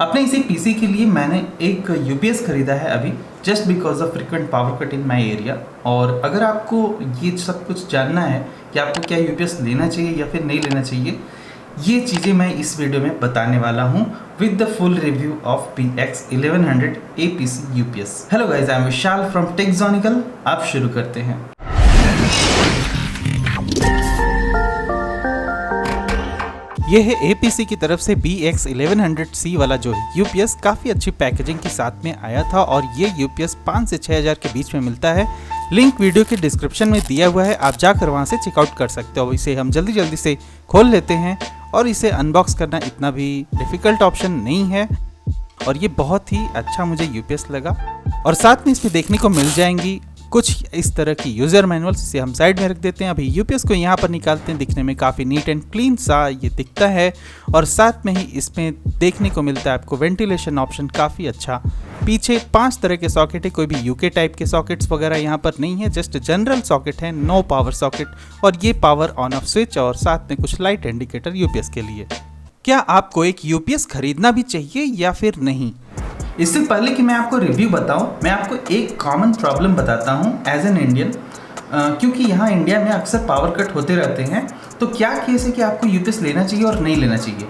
अपने इसी पीसी के लिए मैंने एक यूपीएस खरीदा है अभी, just because of frequent power cut in my area. और अगर आपको ये सब कुछ जानना है कि आपको क्या यूपीएस लेना चाहिए या फिर नहीं लेना चाहिए, ये चीज़ें मैं इस वीडियो में बताने वाला हूँ with the full review of BX1100 APC UPS. Hello guys, I am Vishal from Techzonical. आप शुरू करते हैं। ये है APC की तरफ से BX1100C वाला जो यूपीएस काफ़ी अच्छी पैकेजिंग के साथ में आया था और ये यूपीएस 5 से 6 हज़ार के बीच में मिलता है। लिंक वीडियो के डिस्क्रिप्शन में दिया हुआ है, आप जाकर वहाँ से चेकआउट कर सकते हो। इसे हम जल्दी से खोल लेते हैं और इसे अनबॉक्स करना इतना भी डिफ़िकल्ट ऑप्शन नहीं है और ये बहुत ही अच्छा मुझे यूपीएस लगा। और साथ में इसमें देखने को मिल जाएंगी कुछ इस तरह की यूज़र मैनुअल्स, इसे हम साइड में रख देते हैं। अभी यूपीएस को यहाँ पर निकालते हैं, दिखने में काफ़ी नीट एंड क्लीन सा ये दिखता है। और साथ में ही इसमें देखने को मिलता है आपको वेंटिलेशन ऑप्शन काफ़ी अच्छा। पीछे 5 तरह के सॉकेट है, कोई भी यूके टाइप के सॉकेट्स वगैरह यहाँ पर नहीं है, जस्ट जनरल सॉकेट है, नो पावर सॉकेट। और ये पावर ऑन ऑफ स्विच और साथ में कुछ लाइट इंडिकेटर यूपीएस के लिए। क्या आपको एक यूपीएस खरीदना भी चाहिए या फिर नहीं? इससे पहले कि मैं आपको रिव्यू बताऊं, मैं आपको एक कॉमन प्रॉब्लम बताता हूं एज एन इंडियन, क्योंकि यहाँ इंडिया में अक्सर पावर कट होते रहते हैं। तो क्या केस है कि आपको यूपीएस लेना चाहिए और नहीं लेना चाहिए।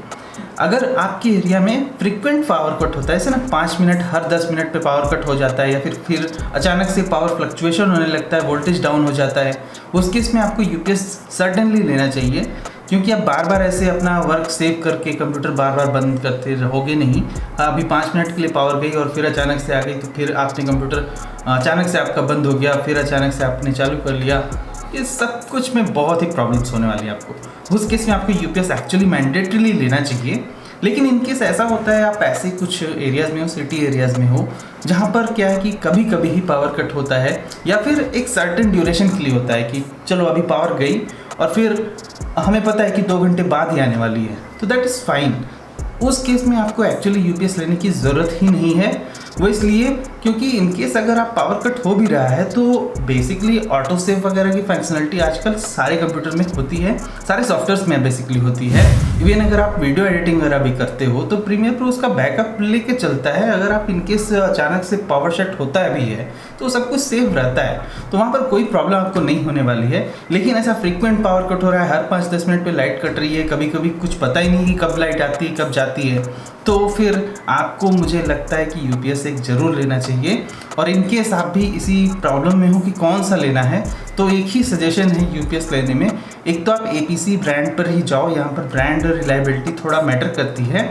अगर आपके एरिया में फ्रिक्वेंट पावर कट होता है, ऐसे ना 5 मिनट हर 10 मिनट पे पावर कट हो जाता है, या फिर अचानक से पावर फ्लक्चुएशन होने लगता है, वोल्टेज डाउन हो जाता है, उस केस में आपको यूपीएस सर्टेनली लेना चाहिए, क्योंकि आप बार बार ऐसे अपना वर्क सेव करके कंप्यूटर बार बार बंद करते रहोगे नहीं। अभी 5 मिनट के लिए पावर गई और फिर अचानक से आ गई, तो फिर आपने कंप्यूटर अचानक से आपका बंद हो गया, फिर अचानक से आपने चालू कर लिया, ये सब कुछ में बहुत ही प्रॉब्लम्स होने वाली है आपको। उस केस में आपको यूपीएस एक्चुअली मैंडेटरीली लेना चाहिए। लेकिन इन केस ऐसा होता है, आप ऐसे कुछ एरियाज़ में हो, सिटी एरियाज़ में हो, जहाँ पर क्या है कि कभी कभी ही पावर कट होता है, या फिर एक सर्टेन ड्यूरेशन के लिए होता है कि चलो अभी पावर गई और फिर हमें पता है कि 2 घंटे बाद ही आने वाली है, तो दैट इज़ फाइन। उस केस में आपको एक्चुअली यूपीएस लेने की ज़रूरत ही नहीं है। वो इसलिए क्योंकि इनकेस अगर आप पावर कट हो भी रहा है तो बेसिकली ऑटो सेव वगैरह की फंक्शनलिटी आजकल सारे कंप्यूटर में होती है, सारे सॉफ्टवेयर्स में बेसिकली होती है। इवन अगर आप वीडियो एडिटिंग वगैरह भी करते हो तो प्रीमियर प्रो उसका बैकअप लेके चलता है। अगर आप इनकेस अचानक से पावर शट होता है भी है तो सब कुछ सेव रहता है, तो वहाँ पर कोई प्रॉब्लम आपको नहीं होने वाली है। लेकिन ऐसा फ्रीक्वेंट पावर कट हो रहा है, हर 5-10 मिनट पे लाइट कट रही है, कभी कभी कुछ पता ही नहीं कि कब लाइट आती है कब जाती है, तो फिर आपको मुझे लगता है कि यूपीएस एक ज़रूर लेना चाहिए। और इनकेस आप भी इसी प्रॉब्लम में हो कि कौन सा लेना है, तो एक ही सजेशन है यूपीएस लेने में। एक तो आप APC ब्रांड पर ही जाओ, यहाँ पर ब्रांड रिलायबिलिटी थोड़ा मैटर करती है,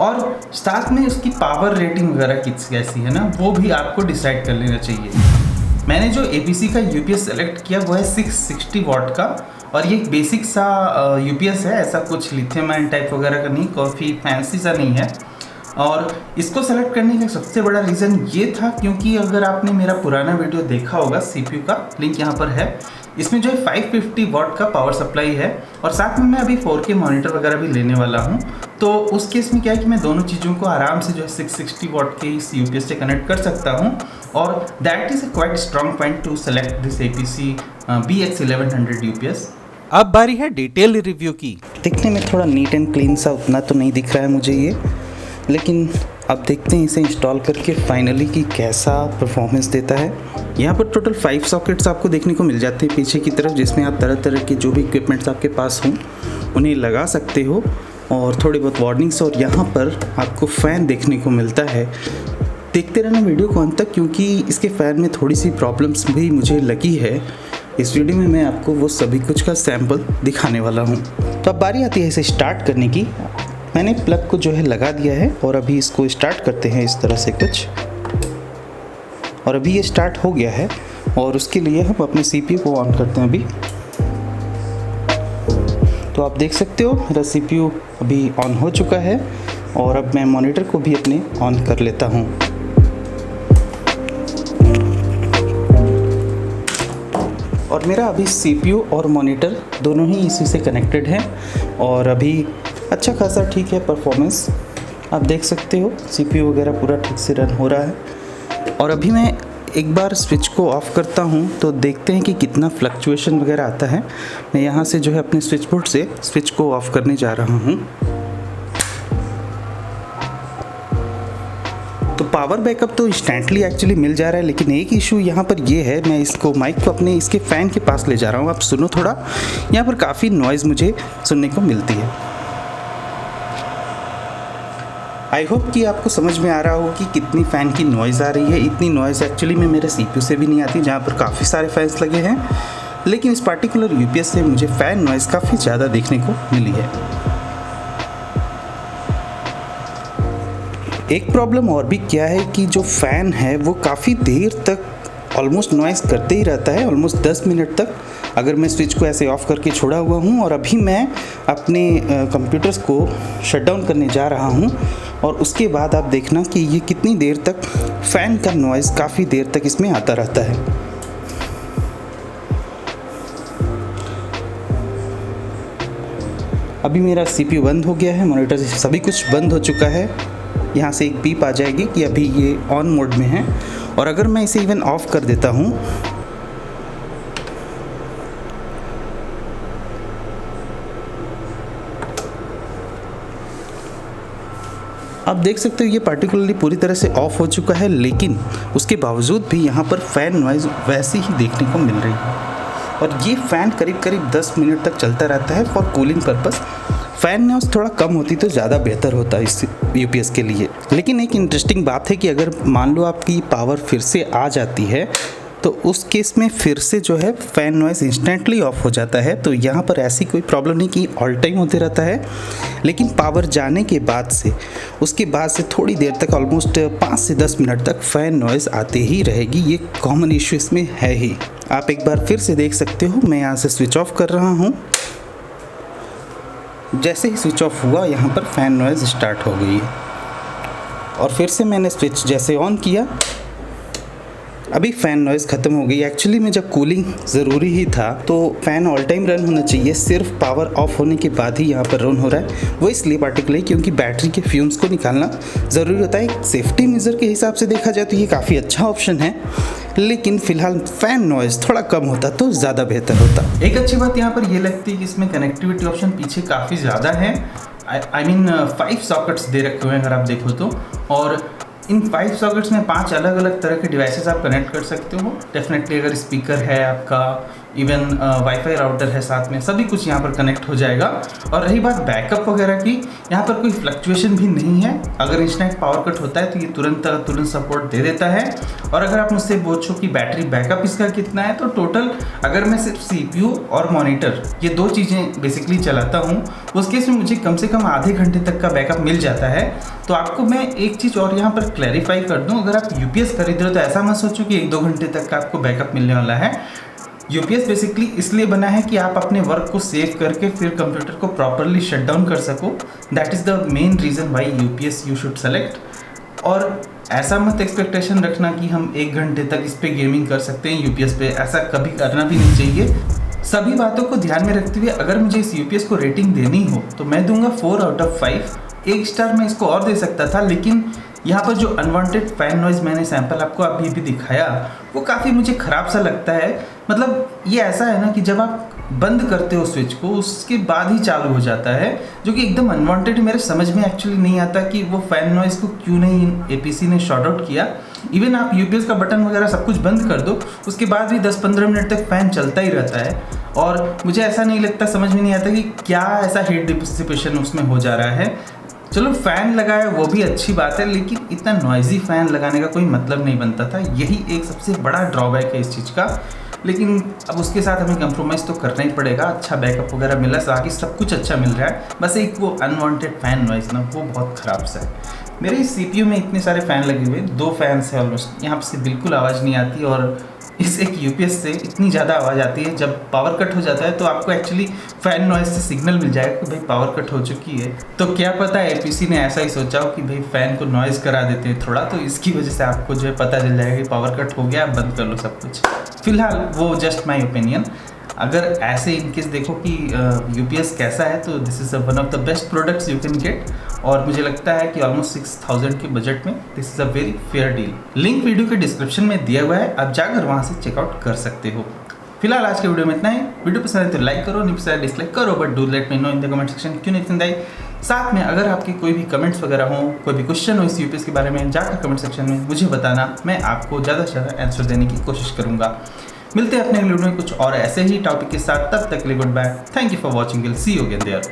और साथ में उसकी पावर रेटिंग वगैरह कैसी है ना, वो भी आपको डिसाइड कर लेना चाहिए। मैंने जो APC का यूपीएस सेलेक्ट किया वो है 660 वाट का, और ये बेसिक सा यूपीएस है, ऐसा कुछ लिथियम आयन टाइप वगैरह का नहीं, काफ़ी फैंसी सा नहीं है। और इसको सेलेक्ट करने का सबसे बड़ा रीज़न ये था क्योंकि अगर आपने मेरा पुराना वीडियो देखा होगा, CPU का लिंक यहाँ पर है, इसमें जो है 550 वाट का पावर सप्लाई है, और साथ में मैं अभी 4K मॉनिटर वगैरह भी लेने वाला हूँ। तो उस केस में क्या है कि मैं दोनों चीज़ों को आराम से जो है 660 वाट के इस यूपीएस से कनेक्ट कर सकता हूँ, और that is a quite strong point two select this APC BX1100 UPS. अब बारी है डिटेल रिव्यू की। दिखने में थोड़ा नीट एंड क्लीन सा उतना तो नहीं दिख रहा है मुझे ये, लेकिन अब देखते हैं इसे इंस्टॉल करके फाइनली कि कैसा परफॉर्मेंस देता है। यहाँ पर टोटल 5 सॉकेट्स आपको देखने को मिल जाते हैं पीछे की तरफ, जिसमें आप तरह तरह के जो भी इक्विपमेंट्स आपके पास हों उन्हें लगा सकते हो, और थोड़ी बहुत वार्निंग्स। और यहाँ पर आपको फ़ैन देखने को मिलता है। देखते रहना वीडियो को अंत तक, क्योंकि इसके फ़ैन में थोड़ी सी प्रॉब्लम्स भी मुझे लगी है। इस वीडियो में मैं आपको वो सभी कुछ का सैम्पल दिखाने वाला हूँ। तो अब बारी आती है इसे स्टार्ट करने की। मैंने प्लग को जो है लगा दिया है, और अभी इसको स्टार्ट करते हैं इस तरह से कुछ, और अभी ये स्टार्ट हो गया है। और उसके लिए हम अपने CPU को ऑन करते हैं अभी। तो आप देख सकते हो मेरा CPU अभी ऑन हो चुका है, और अब मैं मॉनिटर को भी अपने ऑन कर लेता हूँ। और मेरा अभी CPU और मॉनिटर दोनों ही इसी से कनेक्टेड हैं, और अभी अच्छा खासा ठीक है परफॉर्मेंस, आप देख सकते हो CPU वगैरह पूरा ठीक से रन हो रहा है। और अभी मैं एक बार स्विच को ऑफ़ करता हूँ तो देखते हैं कि कितना फ्लक्चुएशन वगैरह आता है। मैं यहाँ से जो है अपने स्विच बोर्ड से स्विच को ऑफ़ करने जा रहा हूँ। पावर बैकअप तो इंस्टेंटली एक्चुअली मिल जा रहा है, लेकिन एक इशू यहाँ पर ये है, मैं इसको माइक को अपने इसके फ़ैन के पास ले जा रहा हूँ, आप सुनो थोड़ा, यहाँ पर काफ़ी नॉइज़ मुझे सुनने को मिलती है। आई होप कि आपको समझ में आ रहा हो कि कितनी फ़ैन की नॉइज़ आ रही है। इतनी नॉइज़ एक्चुअली में मेरे CPU से भी नहीं आती, जहाँ पर काफ़ी सारे फैंस लगे हैं, लेकिन इस पार्टिकुलर UPS से मुझे फ़ैन नॉइज़ काफ़ी ज़्यादा देखने को मिली है। एक प्रॉब्लम और भी क्या है कि जो फ़ैन है वो काफ़ी देर तक ऑलमोस्ट नॉइज़ करते ही रहता है, ऑलमोस्ट 10 मिनट तक। अगर मैं स्विच को ऐसे ऑफ़ करके छोड़ा हुआ हूँ और अभी मैं अपने कंप्यूटर्स को शट डाउन करने जा रहा हूँ, और उसके बाद आप देखना कि ये कितनी देर तक फ़ैन का नॉइज़ काफ़ी देर तक इसमें आता रहता है। अभी मेरा CPU बंद हो गया है, मॉनिटर से सभी कुछ बंद हो चुका है। यहाँ से एक बीप आ जाएगी कि अभी ये ऑन मोड में है, और अगर मैं इसे इवन ऑफ़ कर देता हूँ, आप देख सकते हो ये पार्टिकुलरली पूरी तरह से ऑफ हो चुका है, लेकिन उसके बावजूद भी यहाँ पर फ़ैन नॉइज़ वैसे ही देखने को मिल रही है। और ये फ़ैन करीब करीब 10 मिनट तक चलता रहता है for cooling purpose. Fan noise थोड़ा कम होती तो ज़्यादा बेहतर होता इस UPS के लिए। लेकिन एक इंटरेस्टिंग बात है कि अगर मान लो आपकी पावर फिर से आ जाती है, तो उस केस में फिर से जो है फ़ैन नॉइज़ इंस्टेंटली ऑफ हो जाता है। तो यहाँ पर ऐसी कोई प्रॉब्लम नहीं कि ऑल टाइम होते रहता है, लेकिन पावर जाने के बाद से उसके बाद से थोड़ी देर तक ऑलमोस्ट 5 से 10 मिनट तक फ़ैन नॉइज़ आते ही रहेगी। ये कॉमन इशू इसमें है ही। आप एक बार फिर से देख सकते हो, मैं यहाँ से स्विच ऑफ कर रहा हूँ। जैसे ही स्विच ऑफ हुआ, यहाँ पर फ़ैन नॉइज़ स्टार्ट हो गई, और फिर से मैंने स्विच जैसे ऑन किया, अभी फ़ैन नॉइज़ ख़त्म हो गई। एक्चुअली में जब कूलिंग ज़रूरी ही था तो फ़ैन ऑल टाइम रन होना चाहिए, सिर्फ पावर ऑफ होने के बाद ही यहाँ पर रन हो रहा है। वो इसलिए पार्टिकुलरली क्योंकि बैटरी के फ्यूम्स को निकालना ज़रूरी होता है। एक सेफ्टी मेजर के हिसाब से देखा जाए तो ये काफ़ी अच्छा ऑप्शन है, लेकिन फ़िलहाल फ़ैन नॉइज़ थोड़ा कम होता तो ज़्यादा बेहतर होता। एक अच्छी बात यहाँ पर ये लगती है कि इसमें कनेक्टिविटी ऑप्शन पीछे काफ़ी ज़्यादा है। आई मीन 5 सॉकेट्स दे रखे हुए हैं अगर आप देखो तो, और इन 5 सॉकेट्स में 5 अलग अलग तरह के डिवाइसेस आप कनेक्ट कर सकते हो। डेफिनेटली अगर स्पीकर है आपका, इवन वाईफाई राउटर है साथ में, सभी कुछ यहाँ पर कनेक्ट हो जाएगा। और रही बात बैकअप वगैरह की, यहाँ पर कोई फ्लक्चुएशन भी नहीं है। अगर इंस्टेंट पावर कट होता है तो ये तुरंत सपोर्ट दे देता है। और अगर आप मुझसे पूछो कि बैटरी बैकअप इसका कितना है, तो टोटल अगर मैं सिर्फ CPU और मॉनिटर ये 2 चीज़ें बेसिकली चलाता हूँ, उस केस में मुझे कम से कम आधे घंटे तक का बैकअप मिल जाता है। तो आपको मैं एक चीज़ और यहाँ पर क्लैरिफाई कर दूँ, अगर आप UPS खरीद रहे हो तो ऐसा मत सोचो कि 1-2 घंटे तक का आपको बैकअप मिलने वाला है। UPS बेसिकली इसलिए बना है कि आप अपने वर्क को सेव करके फिर कंप्यूटर को प्रॉपरली शट डाउन कर सको। That is the main reason why UPS you should select. और ऐसा मत एक्सपेक्टेशन रखना कि हम 1 घंटे तक इस पर गेमिंग कर सकते हैं UPS पे, ऐसा कभी करना भी नहीं चाहिए। सभी बातों को ध्यान में रखते हुए अगर मुझे इस UPS को रेटिंग देनी हो तो मैं दूंगा 4 आउट ऑफ 5। 1 स्टार मैं इसको और दे सकता था, लेकिन यहाँ पर जो अनवांटेड फ़ैन नॉइज़ मैंने सैंपल आपको अभी भी दिखाया वो काफ़ी मुझे ख़राब सा लगता है। मतलब ये ऐसा है ना कि जब आप बंद करते हो स्विच को, उसके बाद ही चालू हो जाता है, जो कि एकदम अनवांटेड। मेरे समझ में एक्चुअली नहीं आता कि वो फ़ैन नॉइज़ को क्यों नहीं APC ने शॉर्ट आउट किया। इवन आप UPS का बटन वगैरह सब कुछ बंद कर दो, उसके बाद भी 10-15 मिनट तक फ़ैन चलता ही रहता है। और मुझे ऐसा नहीं लगता, समझ में नहीं आता कि क्या ऐसा हीट डिसिपेशन उसमें हो जा रहा है। चलो फ़ैन लगाया वो भी अच्छी बात है, लेकिन इतना नॉइज़ी फ़ैन लगाने का कोई मतलब नहीं बनता था। यही एक सबसे बड़ा ड्रॉबैक है इस चीज़ का। लेकिन अब उसके साथ हमें कंप्रोमाइज़ तो करना ही पड़ेगा। अच्छा बैकअप वगैरह मिला, बाकी सब कुछ अच्छा मिल रहा है, बस एक वो अनवांटेड फ़ैन नॉइज़ ना, वो बहुत ख़राब सा है। मेरे CPU में इतने सारे फ़ैन लगे हुए, 2 फैंस हैं ऑलमोस्ट, यहाँ से बिल्कुल आवाज़ नहीं आती। और इस एक UPS से इतनी ज़्यादा आवाज़ आती है, जब पावर कट हो जाता है तो आपको एक्चुअली फ़ैन नॉइज़ से सिग्नल मिल जाएगा कि भाई पावर कट हो चुकी है। तो क्या पता APC ने ऐसा ही सोचा हो कि भाई फ़ैन को नॉइज़ करा देते हैं थोड़ा, तो इसकी वजह से आपको जो है पता चल जाएगा कि पावर कट हो गया, बंद कर लो सब कुछ। फ़िलहाल वो जस्ट माई ओपिनियन। अगर ऐसे इनकेस देखो कि UPS कैसा है, तो this is one of the best products you can get. और मुझे लगता है कि ऑलमोस्ट 6000 के बजट में this is a very fair deal. Link video के डिस्क्रिप्शन में दिया हुआ है, आप जाकर वहाँ से चेकआउट कर सकते हो। फिलहाल आज के वीडियो में इतना ही। वीडियो पसंद है तो लाइक करो, नहीं पसंद है डिसलाइक करो, but do let me know in the comment section क्यों नहीं पसंद आई। साथ में अगर आपके कोई भी कमेंट्स वगैरह हो, कोई भी क्वेश्चन हो इस यूपीएस के बारे में, जाकर कमेंट सेक्शन में मुझे बताना, मैं आपको ज़्यादा से ज़्यादा आंसर देने की कोशिश करूँगा। मिलते हैं अपने अगले वीडियो में कुछ और ऐसे ही टॉपिक के साथ, तब तक के लिए good bye. Thank you for watching, will see you again there.